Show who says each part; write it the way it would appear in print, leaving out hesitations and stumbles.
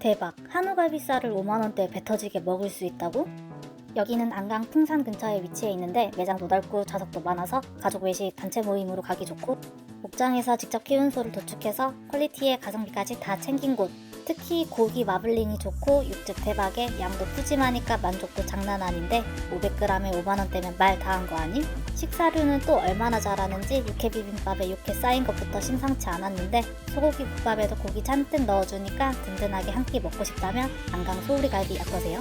Speaker 1: 대박! 한우갈비살을 5만원대에 배 터지게 먹을 수 있다고? 여기는 안강 풍산 근처에 위치해 있는데 매장도 넓고 좌석도 많아서 가족 외식 단체 모임으로 가기 좋고 목장에서 직접 키운 소를 도축해서 퀄리티에 가성비까지 다 챙긴 곳. 특히 고기 마블링이 좋고 육즙 대박에 양도 푸짐하니까 만족도 장난 아닌데 500g에 5만원대면 말 다 한 거 아님? 식사류는 또 얼마나 잘하는지 육회 비빔밥에 육회 쌓인 것부터 심상치 않았는데 소고기 국밥에도 고기 잔뜩 넣어주니까 든든하게 한 끼 먹고 싶다면 안강 소우리갈비 어떠세요?